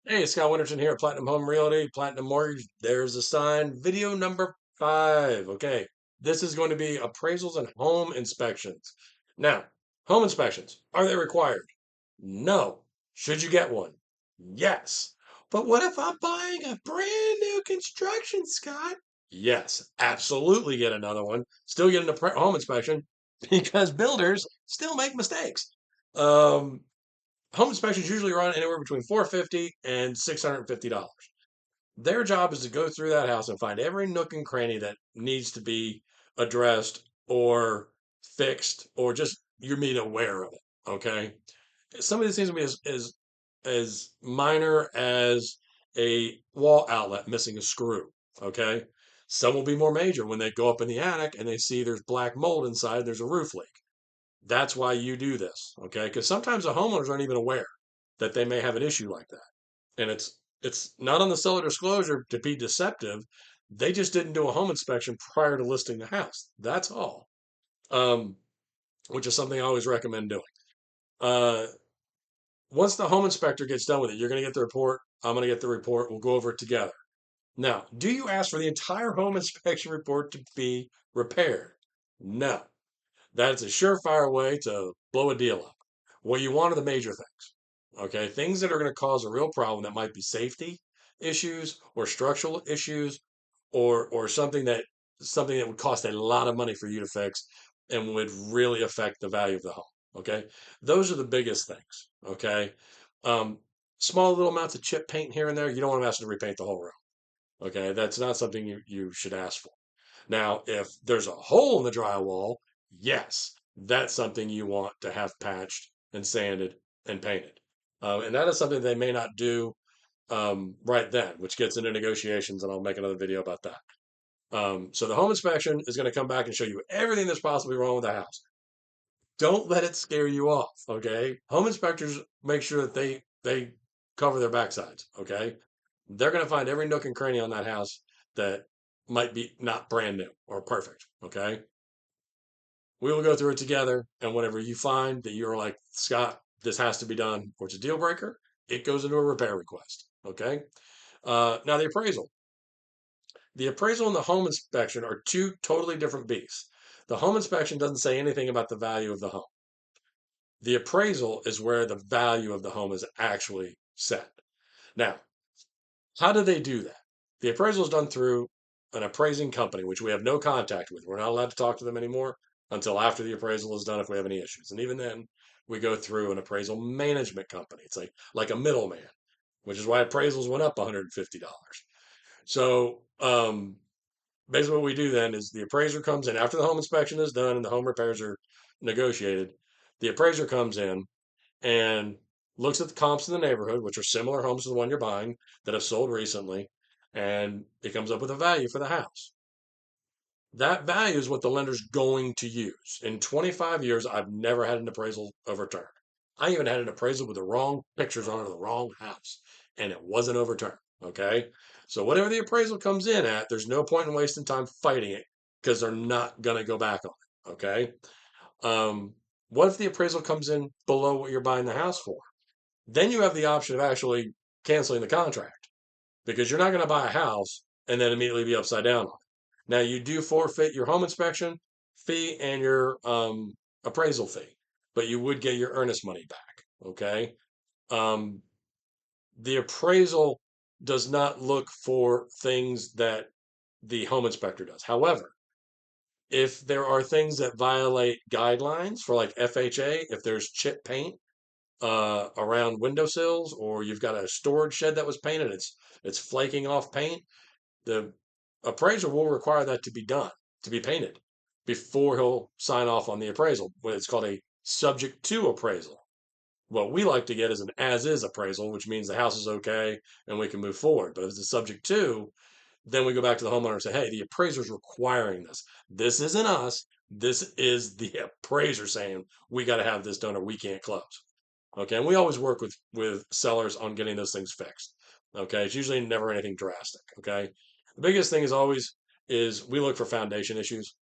Hey, Scott Winterton here at Platinum Home Realty, Platinum Mortgage. There's a sign. Video number 5. Okay, this is going to be appraisals and home inspections. Now, home inspections, are they required? No. Should you get one? Yes. But what if I'm buying a brand new construction, Scott? Yes, absolutely get another one. Still get a home inspection because builders still make mistakes. Um, Home inspections usually run anywhere between $450 and $650. Their job is to go through that house and find every nook and cranny that needs to be addressed or fixed or just you're made aware of it. Okay. Some of these things will be as minor as a wall outlet missing a screw. Okay. Some will be more major when they go up in the attic and they see there's black mold inside, there's a roof leak. That's why you do this, okay? Because sometimes the homeowners aren't even aware that they may have an issue like that, and it's not on the seller disclosure to be deceptive. They just didn't do a home inspection prior to listing the house. That's all, um, which is something I always recommend doing. Uh, Once the home inspector gets done with it, you're going to get the report. I'm going to get the report. We'll go over it together. Now, do you ask for the entire home inspection report to be repaired? No. That is a surefire way to blow a deal up. What you want are the major things. Okay, things that are going to cause a real problem that might be safety issues or structural issues or something that would cost a lot of money for you to fix and would really affect the value of the home. Okay, those are the biggest things. Okay, um, small little amounts of chip paint here and there, you don't want to ask them to repaint the whole room. Okay, that's not something you should ask for. Now, if there's a hole in the drywall, yes, that's something you want to have patched and sanded and painted. And that is something they may not do right then, which gets into negotiations, and I'll make another video about that. So the home inspection is going to come back and show you everything that's possibly wrong with the house. Don't let it scare you off, okay? Home inspectors make sure that they cover their backsides, okay? They're going to find every nook and cranny on that house that might be not brand new or perfect, okay? We will go through it together, and whatever you find that you're like, Scott, this has to be done, or it's a deal breaker, it goes into a repair request, okay? Now, the appraisal. The appraisal and the home inspection are two totally different beasts. The home inspection doesn't say anything about the value of the home. The appraisal is where the value of the home is actually set. Now, how do they do that? The appraisal is done through an appraising company, which we have no contact with. We're not allowed to talk to them anymore until after the appraisal is done if we have any issues. And even then, we go through an appraisal management company. It's like a middleman, which is why appraisals went up $150. So basically what we do then is the appraiser comes in after the home inspection is done and the home repairs are negotiated. The appraiser comes in and looks at the comps in the neighborhood, which are similar homes to the one you're buying that have sold recently, and it comes up with a value for the house. That value is what the lender's going to use. In 25 years, I've never had an appraisal overturned. I even had an appraisal with the wrong pictures on it of the wrong house, and it wasn't overturned. Okay. So, whatever the appraisal comes in at, there's no point in wasting time fighting it because they're not going to go back on it. Okay. Um, what if the appraisal comes in below what you're buying the house for? Then you have the option of actually canceling the contract because you're not going to buy a house and then immediately be upside down on it. Now, you do forfeit your home inspection fee and your appraisal fee, but you would get your earnest money back. Okay. Um, the appraisal does not look for things that the home inspector does. However, if there are things that violate guidelines for like FHA, if there's chip paint around windowsills, or you've got a storage shed that was painted, it's flaking off paint. The appraiser will require that to be done, to be painted, before he'll sign off on the appraisal. It's called a subject to appraisal. What we like to get is an as is appraisal, which means the house is okay and we can move forward. But if it's a subject to, then we go back to the homeowner and say, hey, the appraiser's requiring this. This isn't us. This is the appraiser saying we got to have this done or we can't close. Okay, and we always work with sellers on getting those things fixed. Okay, it's usually never anything drastic. Okay, the biggest thing is we look for foundation issues.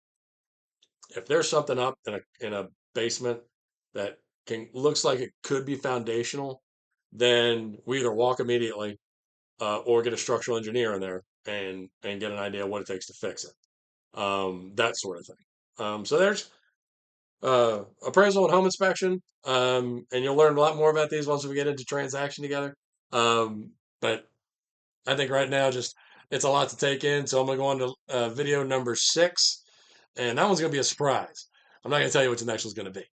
If there's something up in a basement that can looks like it could be foundational, then we either walk immediately or get a structural engineer in there and get an idea of what it takes to fix it. That sort of thing. So there's appraisal and home inspection, and you'll learn a lot more about these once we get into transaction together. But I think right now, just it's a lot to take in. So I'm going to go on to video number 6, and that one's going to be a surprise. I'm not going to tell you what the next one's going to be.